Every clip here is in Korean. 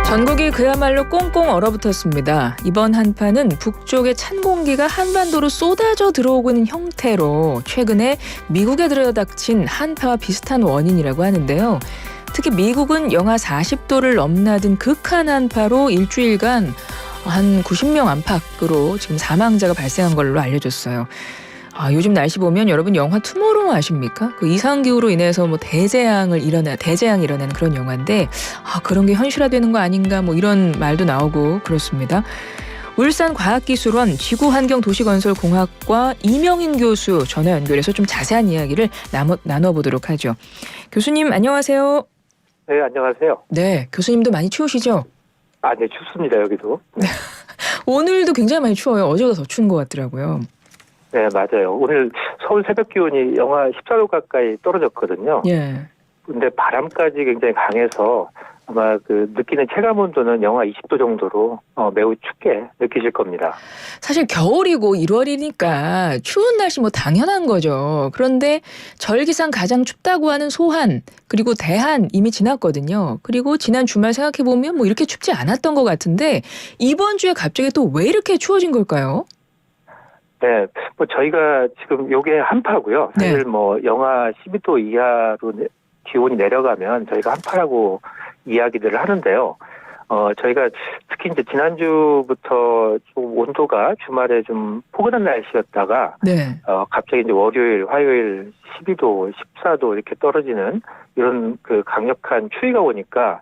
전국이 그야말로 꽁꽁 얼어붙었습니다. 이번 한파는 북쪽의 찬 공기가 한반도로 쏟아져 들어오고 있는 형태로 최근에 미국에 들여닥친 한파와 비슷한 원인이라고 하는데요. 특히 미국은 영하 40도를 넘나든 극한 한파로 일주일간 한 90명 안팎으로 지금 사망자가 발생한 걸로 알려졌어요. 요즘 날씨 보면 여러분 영화 투모로우 아십니까? 그 이상기후로 인해서 뭐 대재앙이 일어나는 그런 영화인데 그런 게 현실화되는 거 아닌가 뭐 이런 말도 나오고 그렇습니다. 울산과학기술원 지구환경도시건설공학과 이명인 교수 전화 연결해서 좀 자세한 이야기를 나눠보도록 하죠. 교수님 안녕하세요. 네, 안녕하세요. 네, 교수님도 많이 추우시죠? 네, 춥습니다, 여기도. 네. 오늘도 굉장히 많이 추워요. 어제보다 더 추운 것 같더라고요. 네, 맞아요. 오늘 서울 새벽 기온이 영하 14도 가까이 떨어졌거든요. 예. 근데 바람까지 굉장히 강해서 아마 그 느끼는 체감 온도는 영하 20도 정도로 매우 춥게 느끼실 겁니다. 사실 겨울이고 1월이니까 추운 날씨 뭐 당연한 거죠. 그런데 절기상 가장 춥다고 하는 소한 그리고 대한 이미 지났거든요. 그리고 지난 주말 생각해보면 뭐 이렇게 춥지 않았던 것 같은데 이번 주에 갑자기 또 왜 이렇게 추워진 걸까요? 네, 뭐 저희가 지금 요게 한파고요. 사실 네. 뭐 영하 12도 이하로 기온이 내려가면 저희가 한파라고 이야기들을 하는데요. 저희가 특히 이제 지난주부터 좀 온도가 주말에 좀 포근한 날씨였다가 네. 갑자기 이제 월요일, 화요일 12도, 14도 이렇게 떨어지는 이런 그 강력한 추위가 오니까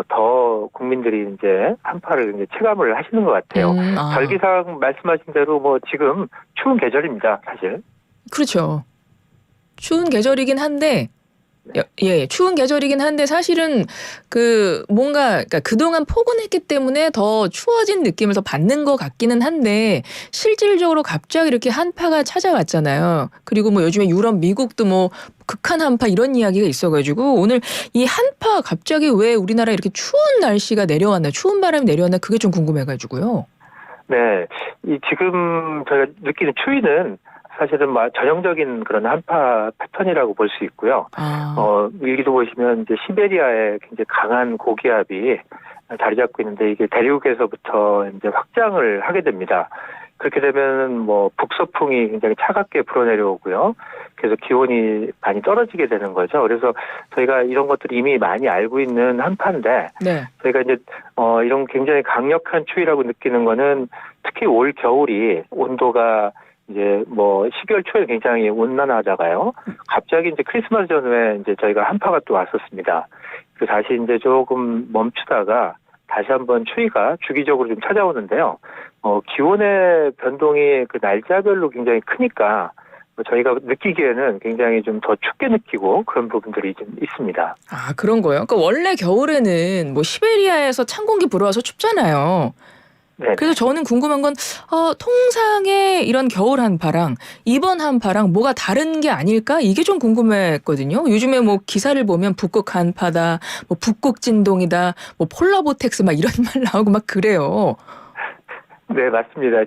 더 국민들이 이제 한파를 이제 체감을 하시는 것 같아요. 절기상 말씀하신 대로 뭐 지금 추운 계절입니다, 사실. 그렇죠. 추운 계절이긴 한데 추운 계절이긴 한데 사실은 그러니까 그동안 포근했기 때문에 더 추워진 느낌을 더 받는 것 같기는 한데 실질적으로 갑자기 이렇게 한파가 찾아왔잖아요. 그리고 뭐 요즘에 유럽, 미국도 뭐 극한 한파 이런 이야기가 있어가지고 오늘 이 한파 갑자기 왜 우리나라에 이렇게 추운 날씨가 내려왔나, 추운 바람이 내려왔나 그게 좀 궁금해가지고요. 네, 지금 저희가 느끼는 추위는 사실은 전형적인 그런 한파 패턴이라고 볼 수 있고요. 일기도 보시면 이제 시베리아에 굉장히 강한 고기압이 자리 잡고 있는데 이게 대륙에서부터 이제 확장을 하게 됩니다. 그렇게 되면 뭐 북서풍이 굉장히 차갑게 불어내려오고요. 그래서 기온이 많이 떨어지게 되는 거죠. 그래서 저희가 이런 것들을 이미 많이 알고 있는 한파인데, 네. 저희가 이제 이런 굉장히 강력한 추위라고 느끼는 거는 특히 올 겨울이 온도가 이제 뭐 12월 초에 굉장히 온난하다가요. 갑자기 이제 크리스마스 전후에 이제 저희가 한파가 또 왔었습니다. 그래서 다시 이제 조금 멈추다가 다시 한번 추위가 주기적으로 좀 찾아오는데요. 기온의 변동이 그 날짜별로 굉장히 크니까 저희가 느끼기에는 굉장히 좀 더 춥게 느끼고 그런 부분들이 좀 있습니다. 그런 거예요? 그러니까 원래 겨울에는 뭐 시베리아에서 찬 공기 불어와서 춥잖아요. 네. 그래서 저는 궁금한 건 통상의 이런 겨울 한파랑 이번 한파랑 뭐가 다른 게 아닐까? 이게 좀 궁금했거든요. 요즘에 뭐 기사를 보면 북극 한파다, 뭐 북극 진동이다, 뭐 폴라보텍스 막 이런 말 나오고 막 그래요. 네, 맞습니다.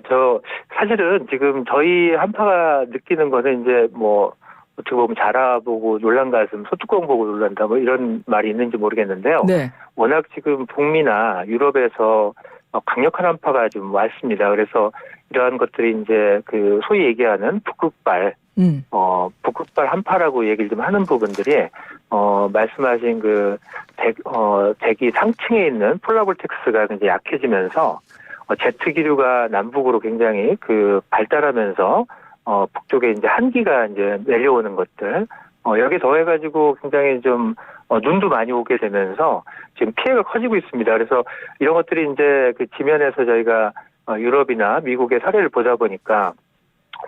사실은 지금 저희 한파가 느끼는 거는 이제 뭐 어떻게 보면 자라보고 놀란 가슴, 소뚜껑 보고 놀란다 뭐 이런 말이 있는지 모르겠는데요. 네. 워낙 지금 북미나 유럽에서 강력한 한파가 좀 왔습니다. 그래서 이러한 것들이 이제 그 소위 얘기하는 북극발 한파라고 얘기를 좀 하는 부분들이 말씀하신 대기 상층에 있는 폴라볼텍스가 이제 약해지면서 제트 기류가 남북으로 굉장히 발달하면서 북쪽에 이제 한기가 이제 내려오는 것들 여기에 더해가지고 굉장히 좀 눈도 많이 오게 되면서 지금 피해가 커지고 있습니다. 그래서 이런 것들이 이제 그 지면에서 저희가 유럽이나 미국의 사례를 보다 보니까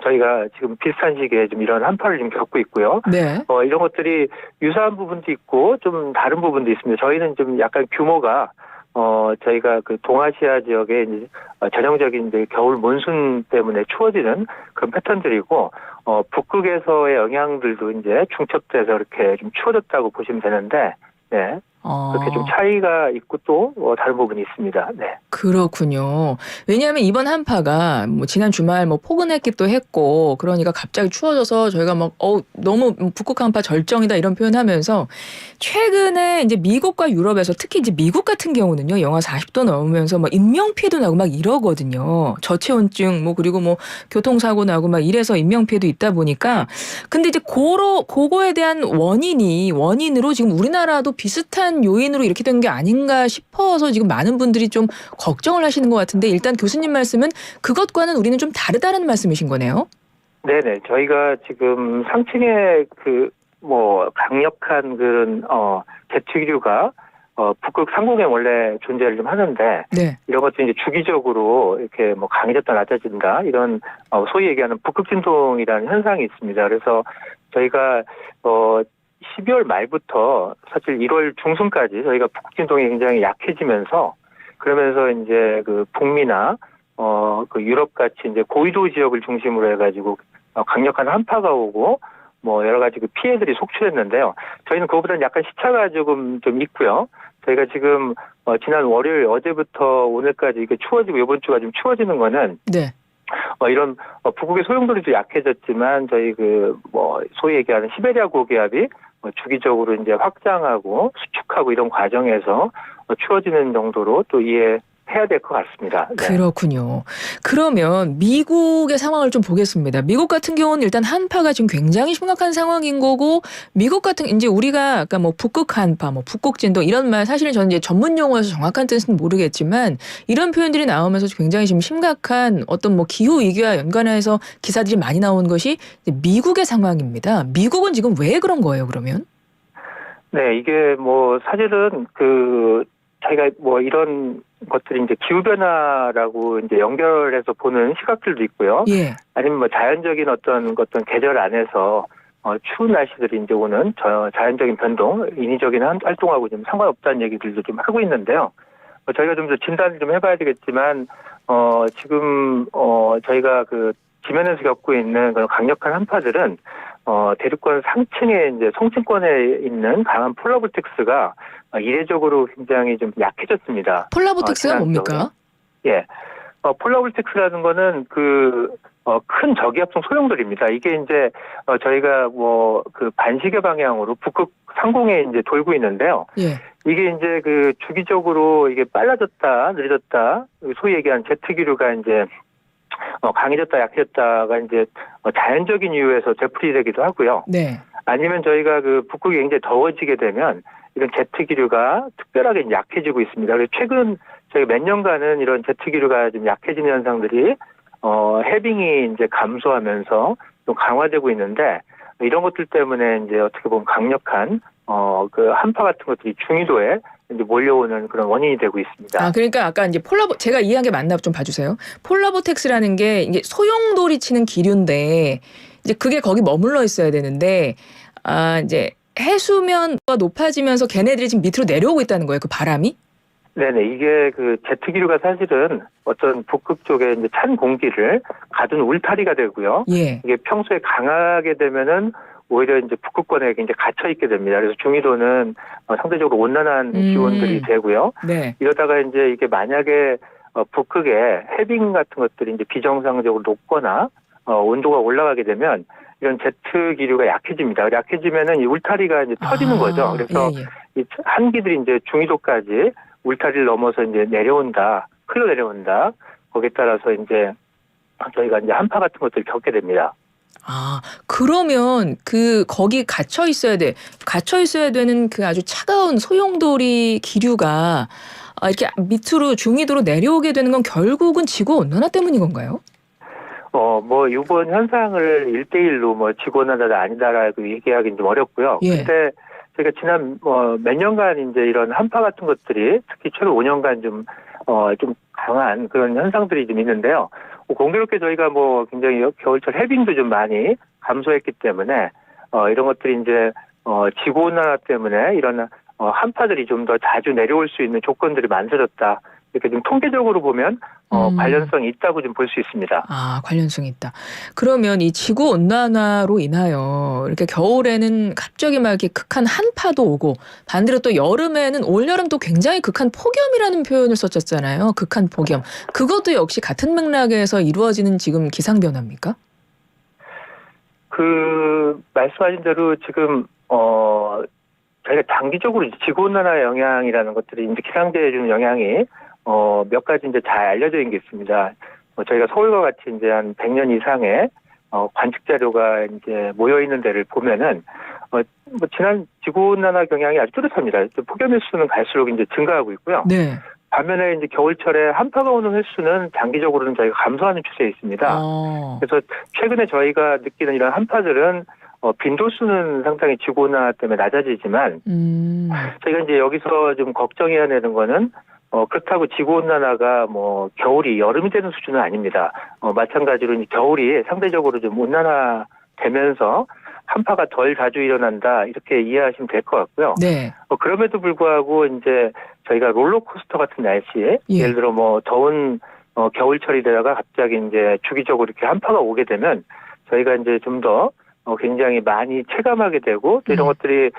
저희가 지금 비슷한 시기에 좀 이런 한파를 좀 겪고 있고요. 네. 이런 것들이 유사한 부분도 있고 좀 다른 부분도 있습니다. 저희는 좀 약간 규모가 저희가 그 동아시아 지역의 이제 전형적인 이제 겨울 몬순 때문에 추워지는 그런 패턴들이고, 북극에서의 영향들도 이제 중첩돼서 이렇게 좀 추워졌다고 보시면 되는데, 네. 그렇게 좀 차이가 있고 또 다른 부분이 있습니다. 네. 그렇군요. 왜냐하면 이번 한파가 뭐 지난 주말 뭐 포근했기도 했고 그러니까 갑자기 추워져서 저희가 막 너무 북극 한파 절정이다 이런 표현하면서 최근에 이제 미국과 유럽에서 특히 이제 미국 같은 경우는요 영하 40도 넘으면서 막 인명 피해도 나고 막 이러거든요. 저체온증 뭐 그리고 뭐 교통사고 나고 막 이래서 인명 피해도 있다 보니까 근데 이제 그거에 대한 원인으로 지금 우리나라도 비슷한 요인으로 이렇게 된 게 아닌가 싶어서 지금 많은 분들이 좀 걱정을 하시는 것 같은데 일단 교수님 말씀은 그것과는 우리는 좀 다르다는 말씀이신 거네요. 네네. 저희가 지금 상층에 강력한 그런 제트기류가 북극 상공에 원래 존재를 좀 하는데 네. 이런 것들이 이제 주기적으로 이렇게 뭐 강해졌다 낮아진다 이런 소위 얘기하는 북극 진동이라는 현상이 있습니다. 그래서 저희가 12월 말부터 사실 1월 중순까지 저희가 북극 진동이 굉장히 약해지면서 그러면서 이제 그 북미나 그 유럽 같이 이제 고위도 지역을 중심으로 해가지고 강력한 한파가 오고 뭐 여러 가지 그 피해들이 속출했는데요. 저희는 그거보다는 약간 시차가 좀 있고요. 저희가 지금 지난 월요일 어제부터 오늘까지 이게 추워지고 이번 주가 좀 추워지는 거는 네. 이런 북극의 소용돌이도 약해졌지만 저희 소위 얘기하는 시베리아 고기압이 주기적으로 이제 확장하고 수축하고 이런 과정에서 추워지는 정도로 또 이해해야 될 것 같습니다. 네. 그렇군요. 그러면 미국의 상황을 좀 보겠습니다. 미국 같은 경우는 일단 한파가 지금 굉장히 심각한 상황인 거고 미국 같은 이제 우리가 아까 뭐 북극 한파, 뭐 북극 진동 이런 말 사실은 저는 이제 전문 용어여서 정확한 뜻은 모르겠지만 이런 표현들이 나오면서 굉장히 지금 심각한 어떤 뭐 기후 위기와 연관해서 기사들이 많이 나오는 것이 미국의 상황입니다. 미국은 지금 왜 그런 거예요, 그러면? 네, 이게 사실은 저희가 이런 것들이 이제 기후변화라고 이제 연결해서 보는 시각들도 있고요. 예. 아니면 자연적인 어떤 계절 안에서 추운 날씨들이 이제 오는 자연적인 변동, 인위적인 활동하고 좀 상관없다는 얘기들도 좀 하고 있는데요. 저희가 좀 더 진단을 좀 해봐야 되겠지만, 지금, 저희가 지면에서 겪고 있는 그런 강력한 한파들은, 대륙권 상층에 이제 송층권에 있는 강한 폴라볼텍스가 이례적으로 굉장히 좀 약해졌습니다. 폴라보텍스가 뭡니까? 예. 폴라볼텍스라는 거는 큰 저기압성 소용돌이입니다. 이게 이제 저희가 반시계 방향으로 북극 상공에 이제 돌고 있는데요. 예. 이게 이제 주기적으로 이게 빨라졌다, 느려졌다, 소위 얘기하는 제트기류가 이제 강해졌다, 약해졌다가 이제 자연적인 이유에서 되풀이되기도 하고요. 네. 아니면 저희가 북극이 굉장히 더워지게 되면 이런 제트기류가 특별하게 이제 약해지고 있습니다. 그래서 최근 저희 몇 년간은 이런 제트기류가 좀 약해지는 현상들이 해빙이 이제 감소하면서 좀 강화되고 있는데 이런 것들 때문에 이제 어떻게 보면 강력한 한파 같은 것들이 중위도에 이제 몰려오는 그런 원인이 되고 있습니다. 그러니까 아까 이제 제가 이해한 게 맞나 좀 봐주세요. 폴라보텍스라는 게 이게 소용돌이 치는 기류인데 이제 그게 거기 머물러 있어야 되는데 이제 해수면가 높아지면서 걔네들이 지금 밑으로 내려오고 있다는 거예요. 그 바람이? 네네. 이게 제트기류가 사실은 어떤 북극 쪽에 이제 찬 공기를 가둔 울타리가 되고요. 예. 이게 평소에 강하게 되면은 오히려 이제 북극권에 이제 갇혀 있게 됩니다. 그래서 중위도는 상대적으로 온난한 기온들이 되고요. 네. 이러다가 이제 이게 만약에 북극에 해빙 같은 것들이 이제 비정상적으로 높거나 온도가 올라가게 되면 이런 제트 기류가 약해집니다. 약해지면은 이 울타리가 이제 터지는 거죠. 그래서 예. 이 한기들이 이제 중위도까지 울타리를 넘어서 이제 흘러 내려온다. 거기에 따라서 이제 저희가 이제 한파 같은 것들을 겪게 됩니다. 그러면 거기 갇혀 있어야 되는 그 아주 차가운 소용돌이 기류가 이렇게 밑으로 중위도로 내려오게 되는 건 결국은 지구 온난화 때문인 건가요? 이번 현상을 1대1로 지구온난화다 아니다라고 얘기하기는 좀 어렵고요. 예. 근데 저희가 지난 몇 년간 이제 이런 한파 같은 것들이 특히 최근 5년간 좀 강한 그런 현상들이 좀 있는데요. 공교롭게 저희가 굉장히 겨울철 해빙도 좀 많이 감소했기 때문에 이런 것들이 이제 지구온난화 때문에 이런 한파들이 좀 더 자주 내려올 수 있는 조건들이 만들어졌다. 이렇게 좀 통계적으로 보면 관련성이 있다고 좀 볼 수 있습니다. 아, 관련성이 있다. 그러면 이 지구 온난화로 인하여 이렇게 겨울에는 갑자기 막 이렇게 극한 한파도 오고 반대로 또 여름에는 올여름 또 굉장히 극한 폭염이라는 표현을 썼었잖아요. 극한 폭염. 그것도 역시 같은 맥락에서 이루어지는 지금 기상 변화입니까? 그 말씀하신 대로 지금 저희가 장기적으로 이제 지구 온난화 영향이라는 것들이 이제 기상대에 주는 영향이 몇 가지 이제 잘 알려져 있는 게 있습니다. 저희가 서울과 같이 이제 한 100년 이상의 관측 자료가 이제 모여 있는 데를 보면은 지난 지구 온난화 영향이 아주 뚜렷합니다. 폭염 횟수는 갈수록 이제 증가하고 있고요. 네. 반면에 이제 겨울철에 한파가 오는 횟수는 장기적으로는 저희가 감소하는 추세에 있습니다. 그래서 최근에 저희가 느끼는 이런 한파들은 빈도수는 상당히 지구 온난화 때문에 낮아지지만 저희가 이제 여기서 좀 걱정해야 되는 거는 그렇다고 지구 온난화가 뭐 겨울이 여름이 되는 수준은 아닙니다. 마찬가지로 이제 겨울이 상대적으로 좀 온난화되면서 한파가 덜 자주 일어난다 이렇게 이해하시면 될 것 같고요. 네. 그럼에도 불구하고 이제 저희가 롤러코스터 같은 날씨에 예를 들어 뭐 더운 겨울철이 되다가 갑자기 이제 주기적으로 이렇게 한파가 오게 되면 저희가 이제 좀 더 굉장히 많이 체감하게 되고 또 이런 것들이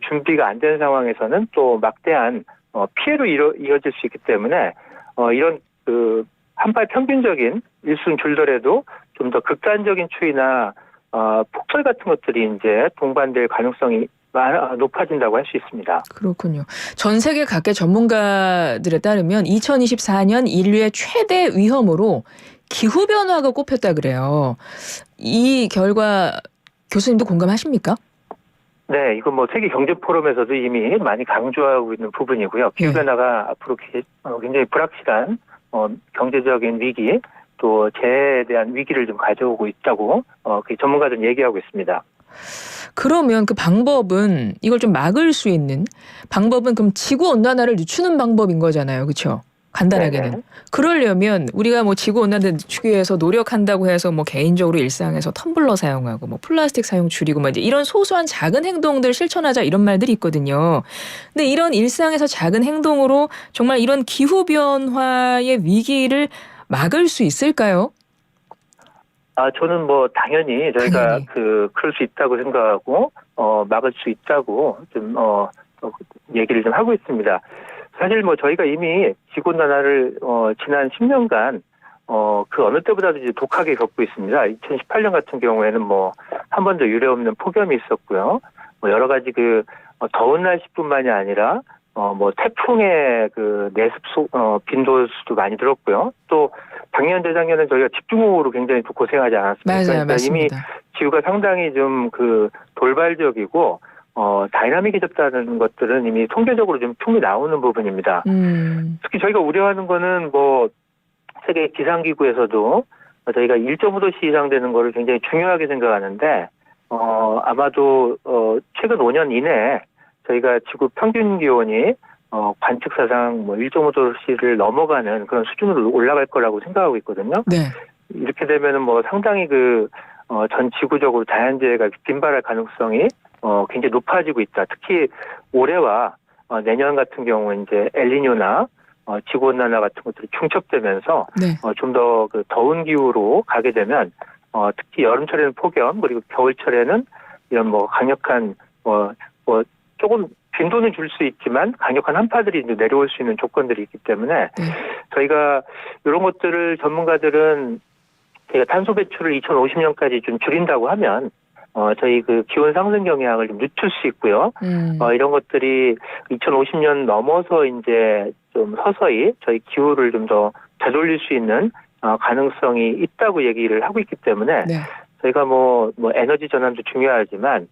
준비가 안 된 상황에서는 또 막대한 피해로 이어질 수 있기 때문에 이런 그 한파의 평균적인 일수는 줄더라도 좀 더 극단적인 추위나 폭설 같은 것들이 이제 동반될 가능성이 높아진다고 할 수 있습니다. 그렇군요. 전 세계 각계 전문가들에 따르면 2024년 인류의 최대 위험으로 기후변화가 꼽혔다 그래요. 이 결과 교수님도 공감하십니까? 네, 이건 뭐 세계 경제 포럼에서도 이미 많이 강조하고 있는 부분이고요. 기후변화가 앞으로 굉장히 불확실한 경제적인 위기 또 재해에 대한 위기를 좀 가져오고 있다고 전문가들은 얘기하고 있습니다. 그러면 그 방법은 이걸 좀 막을 수 있는 방법은 그럼 지구 온난화를 늦추는 방법인 거잖아요, 그렇죠? 간단하게는. 네네. 그러려면 우리가 뭐 지구 온난화 늦추기 위해서 노력한다고 해서 뭐 개인적으로 일상에서 텀블러 사용하고 뭐 플라스틱 사용 줄이고 뭐 이제 이런 소소한 작은 행동들 실천하자 이런 말들이 있거든요. 근데 이런 일상에서 작은 행동으로 정말 이런 기후 변화의 위기를 막을 수 있을까요? 저는 뭐 당연히 저희가 그럴 수 있다고 생각하고 막을 수 있다고 좀 얘기를 좀 하고 있습니다. 사실 뭐 저희가 이미 지구 온난화를 지난 10년간 그 어느 때보다도 이제 독하게 겪고 있습니다. 2018년 같은 경우에는 뭐 한 번도 유례 없는 폭염이 있었고요. 뭐 여러 가지 더운 날씨뿐만이 아니라 뭐 태풍의 내습 빈도수도 많이 들었고요. 또 작년 재작년은 저희가 집중호우로 굉장히 또 고생하지 않았습니까? 맞아요, 그러니까 맞습니다. 이미 지구가 상당히 좀 돌발적이고 다이나믹해졌다는 것들은 이미 통계적으로 좀 충분히 나오는 부분입니다. 특히 저희가 우려하는 거는 뭐 세계 기상기구에서도 저희가 1.5도씨 이상 되는 거를 굉장히 중요하게 생각하는데 아마도 최근 5년 이내에 저희가 지구 평균 기온이 관측사상 뭐 1.5도씨를 넘어가는 그런 수준으로 올라갈 거라고 생각하고 있거든요. 네. 이렇게 되면은 뭐 상당히 전 지구적으로 자연재해가 빈발할 가능성이 굉장히 높아지고 있다. 특히 올해와 내년 같은 경우는 이제 엘니뇨나 지구 온난화 같은 것들이 중첩되면서 네. 좀 더 더운 기후로 가게 되면 특히 여름철에는 폭염 그리고 겨울철에는 이런 뭐 강력한 조금 빈도는 줄 수 있지만 강력한 한파들이 이제 내려올 수 있는 조건들이 있기 때문에 저희가 이런 것들을 전문가들은 저희가 탄소 배출을 2050년까지 좀 줄인다고 하면 저희 기온 상승 영향을 좀 늦출 수 있고요. 이런 것들이 2050년 넘어서 이제 좀 서서히 저희 기후를 좀 더 되돌릴 수 있는 가능성이 있다고 얘기를 하고 있기 때문에 저희가 뭐 에너지 전환도 중요하지만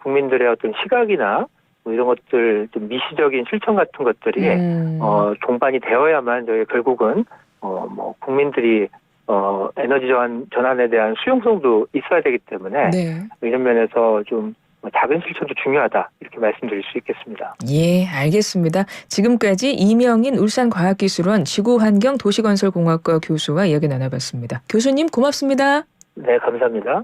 국민들의 어떤 시각이나 뭐 이런 것들 좀 미시적인 실천 같은 것들이 동반이 되어야만 저희 결국은 뭐 국민들이 에너지 전환에 대한 수용성도 있어야 되기 때문에 이런 면에서 좀 작은 실천도 중요하다 이렇게 말씀드릴 수 있겠습니다. 예, 알겠습니다. 지금까지 이명인 울산과학기술원 지구환경도시건설공학과 교수와 이야기 나눠봤습니다. 교수님 고맙습니다. 네, 감사합니다.